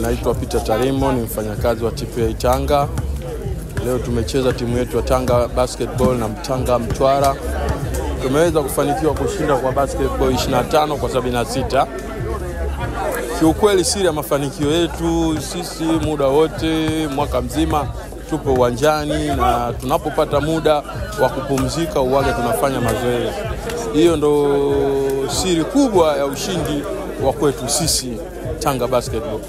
Naitwa Peter Tarimo, ni mfanyakazi wa TPA Tanga. Leo tumecheza timu yetu ya Tanga Basketball na Tanga Mtwara. Tumeweza kufanikiwa kushinda kwa basketball 25 kwa 76. Kiukweli siri ya mafanikio yetu sisi muda wote mwaka mzima tupo uwanjani, na tunapopata muda wa kupumzika uwaga tunafanya mazoezi. Hiyo ndo siri kubwa ya ushindi wa kwetu sisi Tanga Basketball.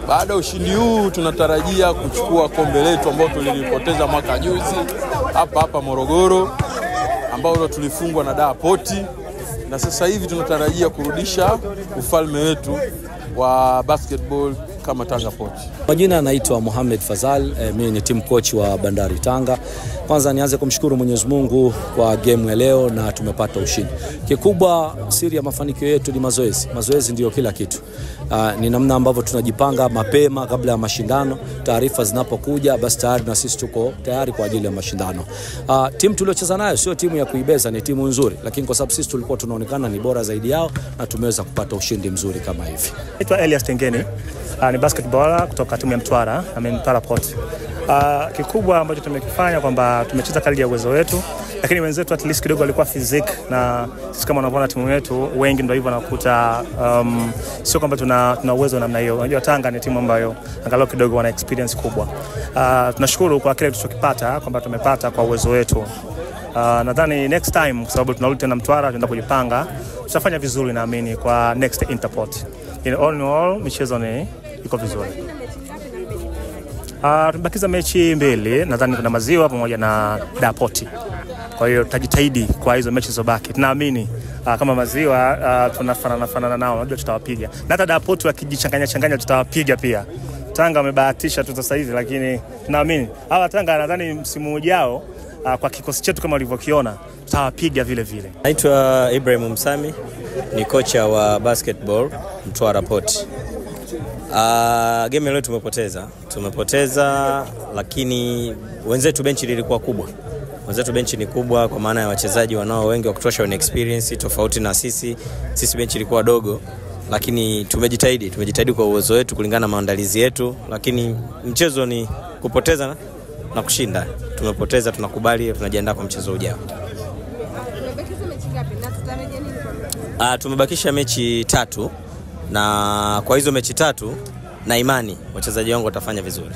Baada ya ushindi huu tunatarajia kuchukua kombe letu ambao tulilipoteza mwaka juzi hapa Morogoro, ambao tulifungwa na Dar Poti, na sasa hivi tunatarajia kurudisha ufalme wetu wa basketball kama Tanga Port. Majina anaitwa Mohamed Fazal, mimi ni team coach wa Bandari Tanga. Kwanza nianze kumshukuru Mwenyezi Mungu kwa game ya leo na tumepata ushindi. Kikubwa siri ya mafanikio yetu ni mazoezi. Mazoezi ndio kila kitu. Ni namna ambavyo tunajipanga mapema kabla ya mashindano. Taarifa zinapokuja basi tayari na sisi tuko tayari kwa ajili ya mashindano. Timu tuliocheza nayo sio timu ya kuibeza, ni timu nzuri, lakini kwa sababu sisi tulikuwa tunaonekana ni bora zaidi yao na tumeweza kupata ushindi mzuri kama hivi. Naitwa Elias Tengeni, ni basketballer kutoka timu ya Mtwara, Mtwara Port. Kikubwa ambacho tumekifanya kwamba tumecheza kadri ya uwezo wetu, lakini wenzetu at least kidogo walikuwa physique, na sisi kama unavyoona timu yetu wengi ndio hivyo nakuta sio kwamba tuna uwezo namna hiyo. Unajua Tanga ni timu ambayo angalau kidogo wana experience kubwa. Tunashukuru kwa kile tulichokipata kwamba tumepata kwa uwezo wetu. Nadhani next time kwa sababu tunarudi tena Mtwara, tunaenda kujipanga, tutafanya vizuri naamini kwa next Interport. In all michezo ni iko vizuri. Tumebakiza mechi mbili, nadhani kuna Maziwa pamoja na Dar Poti. Kwa hiyo tutajitahidi kwa hizo mechi zobaki. Tunaamini kama Maziwa tunafanana nao, unajua tutawapiga. Na hata Dar Poti wakijichanganya tutawapiga pia. Tanga wamebahatisha tu sasa hivi, lakini tunaamini hawa Tanga nadhani msimu ujao kwa kikosi chetu kama ulivyokiona tutawapiga vile vile. Naitwa Ibrahim Msami, ni kocha wa basketball Mtwara Port. Game leo tumepoteza, lakini wenzetu benchi lilikuwa kubwa. Wenzetu benchi ni kubwa kwa maana ya wachezaji wanao wengi wa kutosha, wana experience tofauti na sisi. Sisi benchi lilikuwa dogo, lakini tumejitahidi kwa uwezo wetu kulingana na maandalizi yetu, lakini mchezo ni kupoteza na kushinda. Tumepoteza, tunakubali, tunajiandaa kwa mchezo ujao. Tumebakisha mechi ngapi na tutarejea nini? Tumebakisha mechi 3, na kwa hizo mechi 3 na imani wachezaji wangu watafanya vizuri.